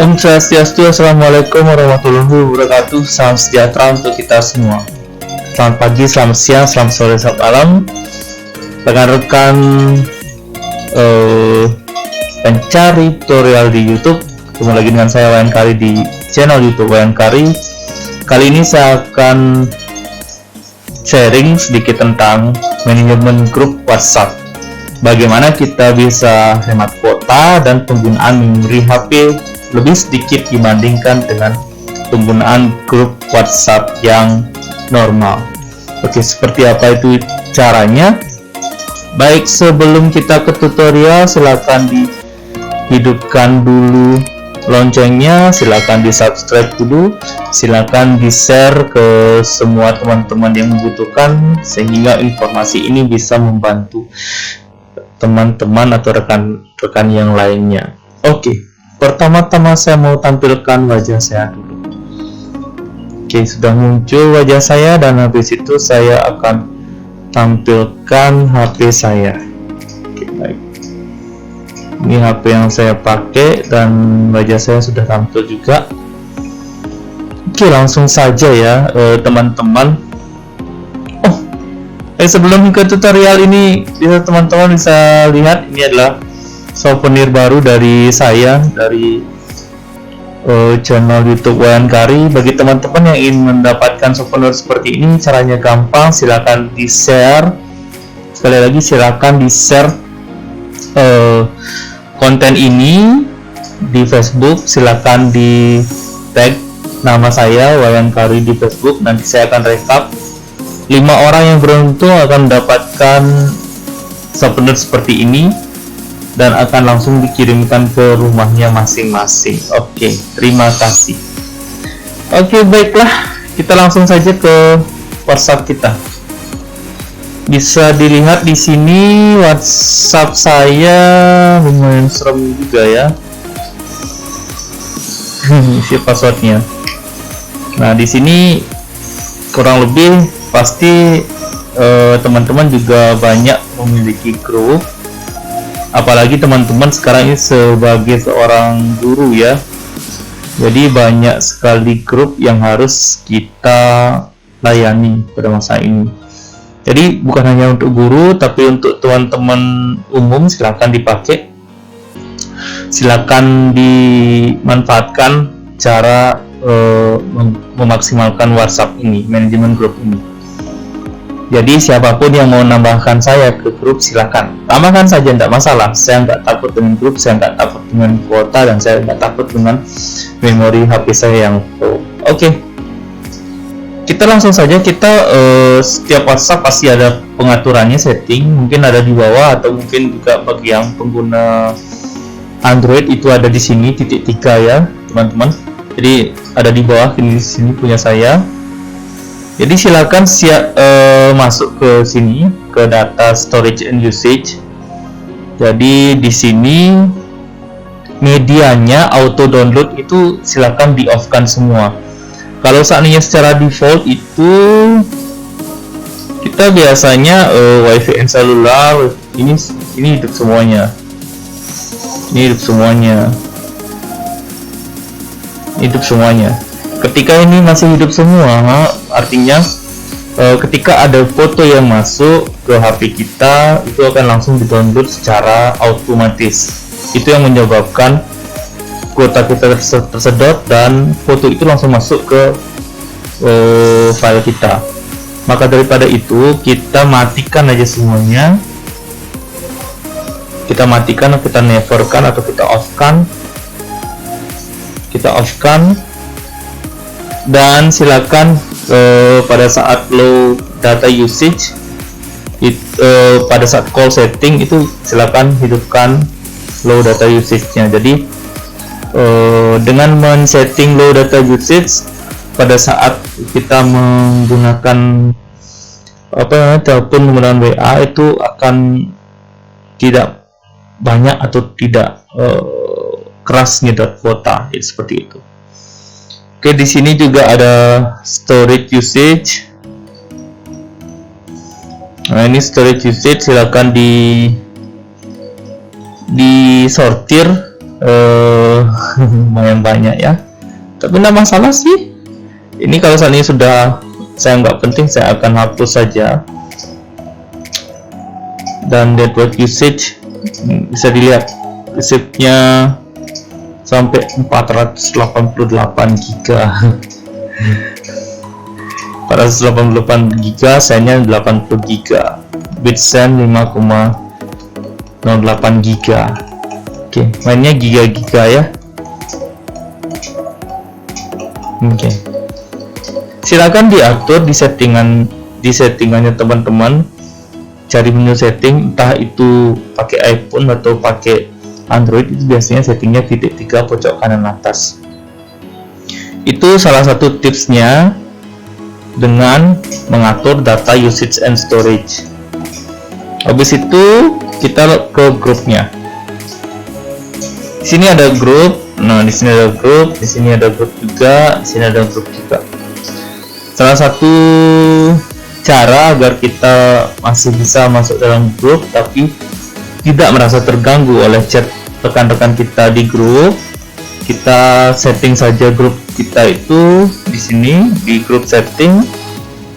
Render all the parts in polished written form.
Om Swastiastu, Assalamualaikum warahmatullahi wabarakatuh. Salam sejahtera untuk kita semua. Selamat pagi, selamat siang, selamat sore, selamat malam. Rekan-rekan pencari tutorial di YouTube, ketemu lagi dengan saya Wayan Kari di channel YouTube Wayan Kari. Kali ini saya akan sharing sedikit tentang manajemen grup WhatsApp. Bagaimana kita bisa hemat kuota dan penggunaan memori HP lebih sedikit dibandingkan dengan penggunaan grup WhatsApp yang normal. Oke, seperti apa itu caranya? Baik, sebelum kita ke tutorial, silakan dihidupkan dulu loncengnya, silakan di subscribe dulu, silakan di share ke semua teman-teman yang membutuhkan sehingga informasi ini bisa membantu teman-teman atau rekan-rekan yang lainnya. Oke, pertama-tama saya mau tampilkan wajah saya dulu. Oke, sudah muncul wajah saya dan habis itu saya akan tampilkan HP saya. Oke, baik. Ini HP yang saya pakai dan wajah saya sudah tampil juga. Oke, langsung saja ya teman-teman. Sebelum ke tutorial ini, teman-teman bisa lihat ini adalah souvenir baru dari saya dari channel YouTube Wayan Kari. Bagi teman-teman yang ingin mendapatkan souvenir seperti ini, caranya gampang. Silakan di share. Sekali lagi silakan di share konten ini di Facebook. Silakan di tag nama saya Wayan Kari di Facebook. Nanti saya akan rekap 5 orang yang beruntung akan mendapatkan souvenir seperti ini dan akan langsung dikirimkan ke rumahnya masing-masing. Oke, terima kasih. Oke, baiklah, kita langsung saja ke WhatsApp kita. Bisa dilihat di sini WhatsApp saya lumayan serem juga ya. Isi passwordnya. Nah, di sini kurang lebih pasti teman-teman juga banyak memiliki grup, apalagi teman-teman sekarang ini sebagai seorang guru ya, jadi banyak sekali grup yang harus kita layani pada masa ini. Jadi bukan hanya untuk guru tapi untuk teman-teman umum silakan dipakai, silakan dimanfaatkan cara memaksimalkan WhatsApp ini, manajemen grup ini. Jadi siapapun yang mau nambahkan saya ke grup silakan tambahkan saja, tidak masalah. Saya nggak takut dengan grup, saya nggak takut dengan kuota, dan saya nggak takut dengan memori HP saya yang full. Oke, kita langsung saja. Kita setiap WhatsApp pasti ada pengaturannya, setting mungkin ada di bawah, atau mungkin juga bagi yang pengguna Android itu ada di sini titik 3 ya teman-teman. Jadi ada di bawah, ini di sini punya saya. Jadi silakan masuk ke sini ke data storage and usage. Jadi di sini medianya auto download itu silakan di off kan semua. Kalau seandainya secara default itu kita biasanya wifi and cellular ini hidup semuanya. Ini hidup semuanya. Hidup semuanya. Ketika ini masih hidup semua, artinya ketika ada foto yang masuk ke HP kita itu akan langsung di-download secara otomatis. Itu yang menyebabkan kuota kita tersedot dan foto itu langsung masuk ke file kita. Maka daripada itu kita matikan aja semuanya. Kita matikan, atau kita neverkan, atau kita off-kan. Kita off-kan. Dan silakan pada saat low data usage pada saat call setting itu silakan hidupkan low data usage-nya. Jadi dengan men-setting low data usage pada saat kita menggunakan telepon menggunakan WA itu akan tidak banyak atau tidak keras nyedot kuota, seperti itu. Oke, di sini juga ada storage usage. Nah, ini storage usage, silakan disortir lumayan banyak ya, tapi tidak masalah sih. Ini kalau saat ini sudah saya nggak penting, saya akan hapus saja. Dan network usage bisa dilihat receipt-nya sampai 488 giga. 488 giga, saya-nya 80 giga, Bitsend 5,08 giga. Oke, mainnya giga-giga ya. Oke. Silakan diatur di settingannya teman-teman. Cari menu setting, entah itu pakai iPhone atau pakai Android, itu biasanya settingnya titik 3 pojok kanan atas. Itu salah satu tipsnya dengan mengatur data usage and storage. Habis itu kita ke grupnya. Di sini ada grup. Nah, di sini ada grup, di sini ada grup juga, di sini ada grup juga. Salah satu cara agar kita masih bisa masuk dalam grup tapi tidak merasa terganggu oleh chat rekan-rekan kita di grup, kita setting saja grup kita itu di sini di grup setting.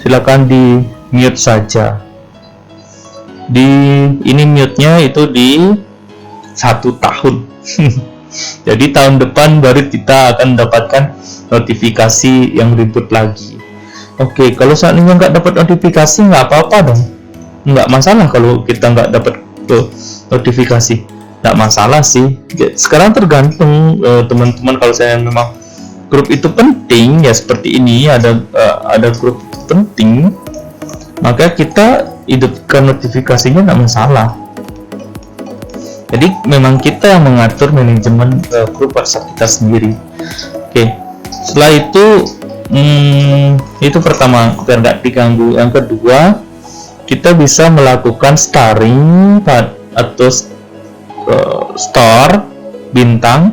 Silakan di mute saja. Ini mute-nya itu di 1 tahun. Jadi tahun depan baru kita akan mendapatkan notifikasi yang ribut lagi. Oke, kalau saat ini nggak dapat notifikasi nggak apa-apa dong, nggak masalah kalau kita nggak dapat notifikasi, nggak masalah sih. Sekarang tergantung teman-teman, kalau saya memang grup itu penting ya seperti ini, ada grup penting, maka kita hidupkan notifikasinya, nggak masalah. Jadi memang kita yang mengatur manajemen grup WhatsApp kita sendiri. Oke, setelah itu pertama biar nggak diganggu. Yang kedua, kita bisa melakukan starring atau store bintang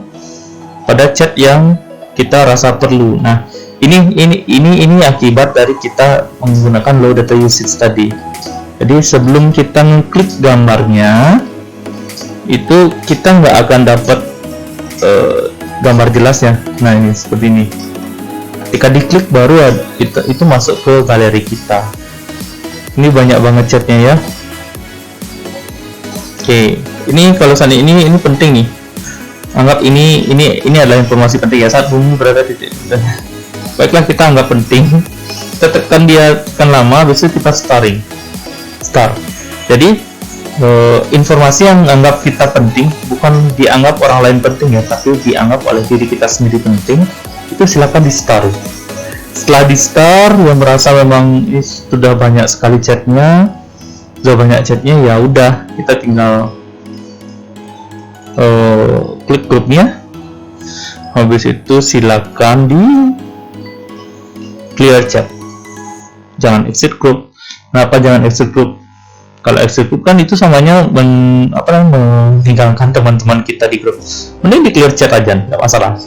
pada chat yang kita rasa perlu. Nah, ini akibat dari kita menggunakan low data usage tadi. Jadi sebelum kita ngeklik gambarnya, itu kita nggak akan dapat gambar jelasnya. Nah, ini seperti ini. Ketika diklik baru itu masuk ke galeri kita. Ini banyak banget chatnya ya. Oke, ini kalau saat ini penting nih. Anggap ini adalah informasi penting ya, saat bumi berada di titik. Baiklah, kita anggap penting. Kita tekan lama, habis itu kita start. Jadi informasi yang anggap kita penting bukan dianggap orang lain penting ya, tapi dianggap oleh diri kita sendiri penting. Itu silakan di start. Setelah di start, yang merasa memang sudah banyak sekali chatnya, ya udah kita tinggal klik grupnya. Habis itu silakan di clear chat. Jangan exit group. Kenapa jangan exit group? Kalau exit group kan itu samanya meninggalkan teman-teman kita di grup. Mending di clear chat aja, nggak masalah.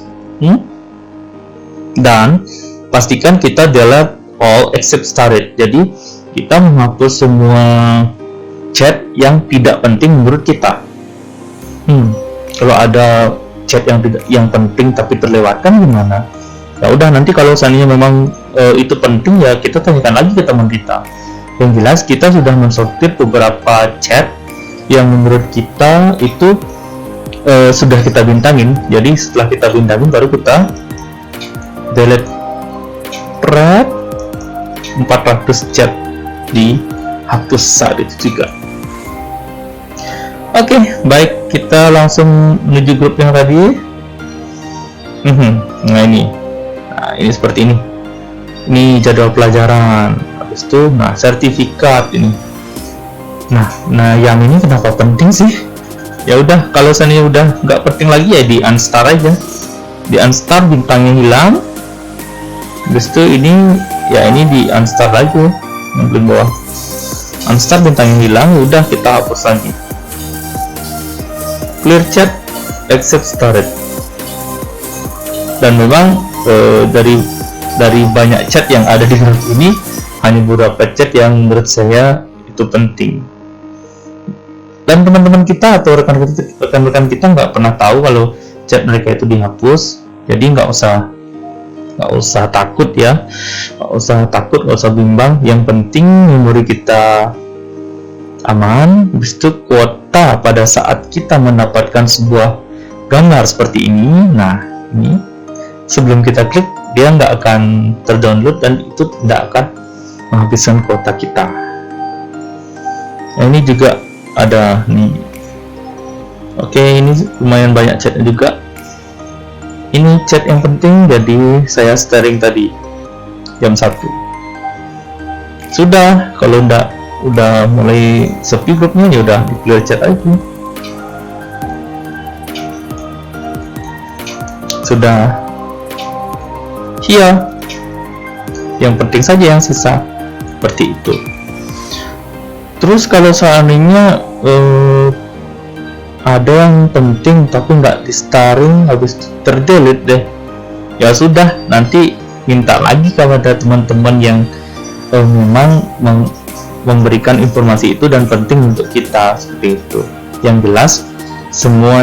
Dan pastikan kita delete all except started. Jadi kita menghapus semua chat yang tidak penting menurut kita. Kalau ada chat yang penting tapi terlewatkan gimana? Ya udah, nanti kalau seandainya memang itu penting ya kita tanyakan lagi ke teman kita. Yang jelas kita sudah mensortir beberapa chat yang menurut kita itu sudah kita bintangin. Jadi setelah kita bintangin baru kita delete. 400 chat dihapus saat itu juga. Oke, baik, kita langsung menuju grup yang tadi. Nah ini seperti ini. Ini jadwal pelajaran. Habis itu, sertifikat ini. Nah yang ini kenapa penting sih? Ya udah, kalau seandainya udah nggak penting lagi ya di unstar aja. Di unstar bintangnya hilang. Habis itu ini di unstar lagi yang paling bawah. Unstar bintangnya hilang, udah kita hapus lagi. Clear chat except storage. Dan memang dari banyak chat yang ada di grup ini, hanya beberapa chat yang menurut saya itu penting. Dan teman-teman kita atau rekan-rekan kita nggak pernah tahu kalau chat mereka itu dihapus. Jadi nggak usah takut ya, nggak usah bimbang. Yang penting memori kita aman. Habis itu kuota pada saat kita mendapatkan sebuah gambar seperti ini, nah ini sebelum kita klik dia nggak akan terdownload dan itu tidak akan menghabiskan kuota kita. Nah, ini juga ada nih. Oke, ini lumayan banyak chatnya juga. Ini chat yang penting, jadi saya sharing tadi jam 1. Sudah, kalau udah mulai sepi grupnya ya udah di clear chat aja. Sudah. Iya. Yang penting saja yang sisa. Seperti itu. Terus kalau seandainya ada yang penting tapi nggak di starring, habis terdelete deh, ya sudah, nanti minta lagi kepada teman-teman yang memang memberikan informasi itu dan penting untuk kita, seperti itu. Yang jelas semua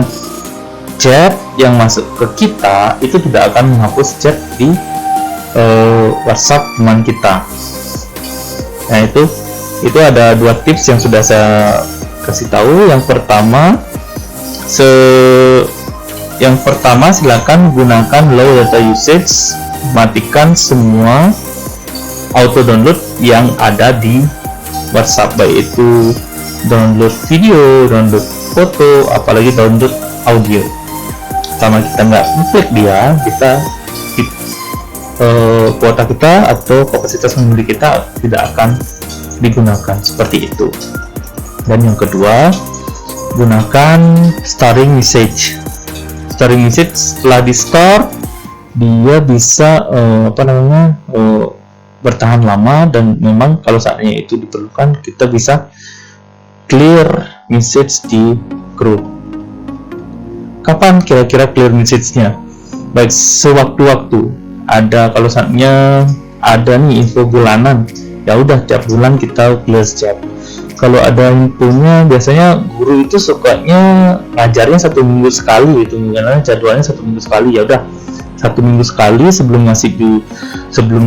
chat yang masuk ke kita itu tidak akan menghapus chat di WhatsApp teman kita. Nah, itu ada 2 tips yang sudah saya kasih tahu. Yang pertama silakan gunakan low data usage, matikan semua auto download yang ada di WhatsApp, baik itu download video, download foto, apalagi download audio. Sama kita nggak ngeklik dia, kita kuota kita atau kapasitas memori kita tidak akan digunakan, seperti itu. Dan yang kedua, gunakan starring message. Starring message setelah di store dia bisa bertahan lama, dan memang kalau saatnya itu diperlukan kita bisa clear message di grup. Kapan kira-kira clear message-nya? Baik sewaktu-waktu. Ada, kalau saatnya ada nih info bulanan, ya udah tiap bulan kita clear chat. Kalau ada infonya, biasanya guru itu sukanya ngajarnya 1 minggu sekali, itu jadwalnya 1 minggu sekali. Ya udah 1 minggu sekali sebelum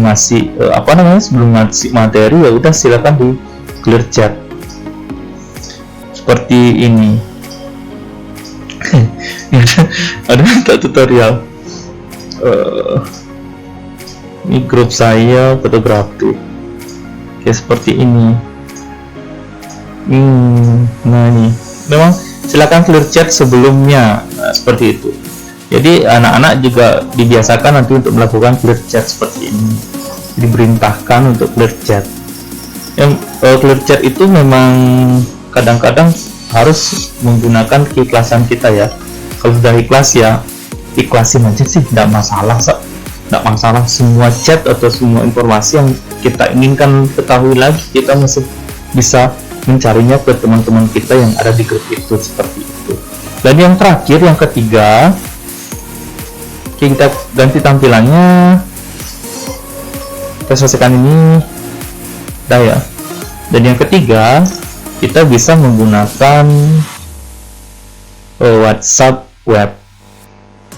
ngasih materi, ya udah silakan di clear chat seperti ini. Ada tutorial. Ini grup saya fotografi. Oke, seperti ini. Nah, ini memang silakan clear chat sebelumnya. Nah, seperti itu. Jadi anak-anak juga dibiasakan nanti untuk melakukan clear chat seperti ini. Diperintahkan untuk clear chat. Yang clear chat itu memang kadang-kadang harus menggunakan keikhlasan kita ya. Kalau sudah ikhlas ya ikhlasin aja sih, tidak masalah. Tidak masalah, semua chat atau semua informasi yang kita inginkan ketahui lagi, kita masih bisa mencarinya ke teman-teman kita yang ada di grup itu, seperti itu. Dan yang terakhir, yang ketiga, kita ganti tampilannya. Kita selesaikan ini, dah ya. Dan yang ketiga, kita bisa menggunakan WhatsApp web.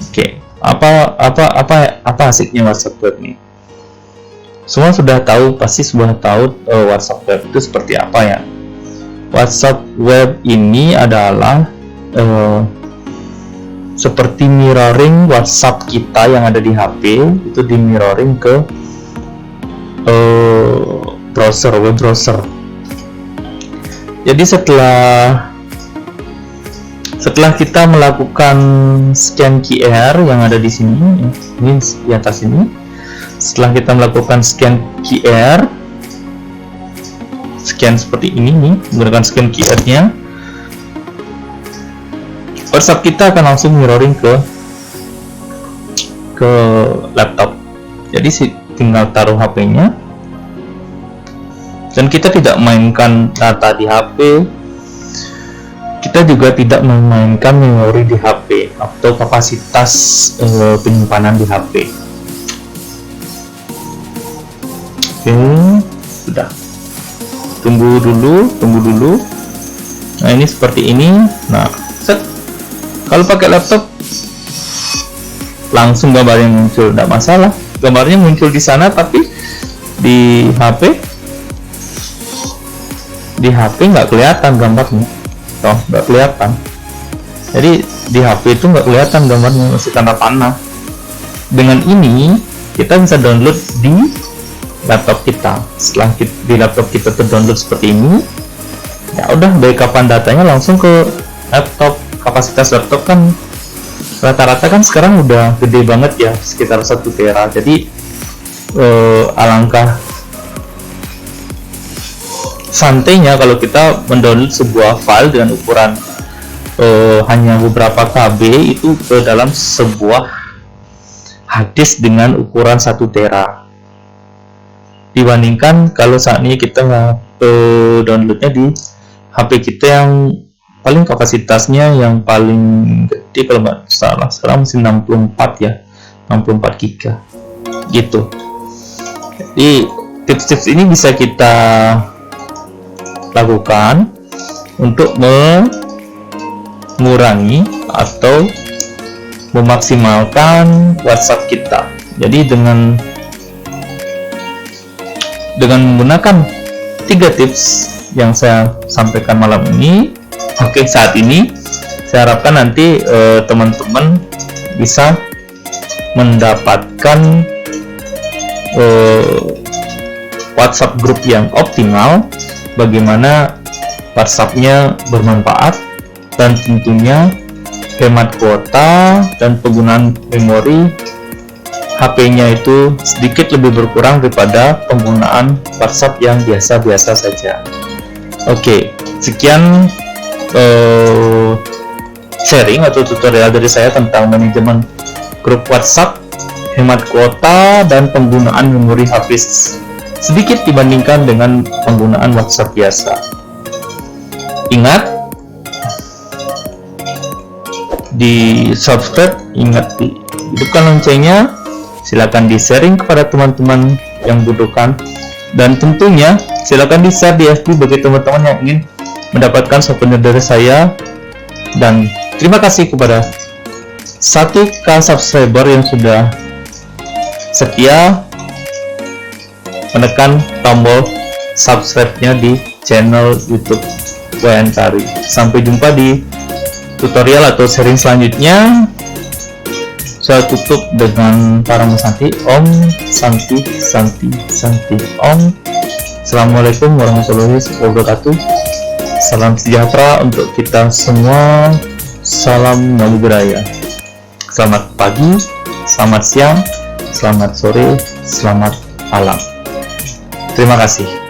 Oke. Apa asiknya WhatsApp web ini? Semua sudah tahu, pasti sudah tahu WhatsApp web itu seperti apa ya. WhatsApp web ini adalah seperti mirroring WhatsApp kita yang ada di HP, itu di mirroring ke web browser. Jadi setelah kita melakukan scan QR yang ada di sini, ini di atas ini. Setelah kita melakukan scan QR, scan seperti ini nih, menggunakan scan QR-nya, WhatsApp kita akan langsung mirroring ke laptop. Jadi tinggal taruh HP-nya, dan kita tidak mainkan data di HP. Kita juga tidak memainkan memori di HP atau kapasitas penyimpanan di HP. Oke, sudah. Tunggu dulu. Nah, ini seperti ini. Nah, set. Kalau pakai laptop langsung gambarnya muncul, tidak masalah. Gambarnya muncul di sana, tapi di HP nggak kelihatan gambarnya, nggak kelihatan. Jadi di HP itu nggak kelihatan gambarnya, masih tanda panah. Dengan ini kita bisa download di laptop kita. Setelah di laptop kita terdownload seperti ini, ya udah backupan datanya langsung ke laptop. Kapasitas laptop kan rata-rata kan sekarang udah gede banget ya, sekitar 1 tera. Jadi alangkah santainya kalau kita mendownload sebuah file dengan ukuran hanya beberapa KB itu ke dalam sebuah harddisk dengan ukuran 1 tera, dibandingkan kalau saat ini kita downloadnya di HP kita yang paling kapasitasnya yang paling gede, kalau nggak salah sekarang masih 64 ya, 64 GB gitu. Jadi tips-tips ini bisa kita lakukan untuk mengurangi atau memaksimalkan WhatsApp kita. Jadi dengan menggunakan 3 tips yang saya sampaikan malam ini, saat ini saya harapkan nanti teman-teman bisa mendapatkan WhatsApp grup yang optimal, bagaimana WhatsApp-nya bermanfaat, dan tentunya hemat kuota dan penggunaan memori HP-nya itu sedikit lebih berkurang daripada penggunaan WhatsApp yang biasa-biasa saja. Oke, sekian sharing atau tutorial dari saya tentang manajemen grup WhatsApp, hemat kuota, dan penggunaan memori HP sedikit dibandingkan dengan penggunaan WhatsApp biasa. Ingat, di subscribe, ingat hidupkan loncengnya, silakan di sharing kepada teman-teman yang butuhkan, dan tentunya silakan di share di FB bagi teman-teman yang ingin mendapatkan souvenir dari saya. Dan terima kasih kepada 1K subscriber yang sudah setia menekan tombol subscribe-nya di channel YouTube Wayan Kari. Sampai jumpa di tutorial atau sharing selanjutnya. Saya tutup dengan para Santi. Om Santi Santi Santi Om. Assalamualaikum warahmatullahi wabarakatuh. Salam sejahtera untuk kita semua. Salam Nabudaya. Selamat pagi, selamat siang, selamat sore, selamat malam. Terima kasih.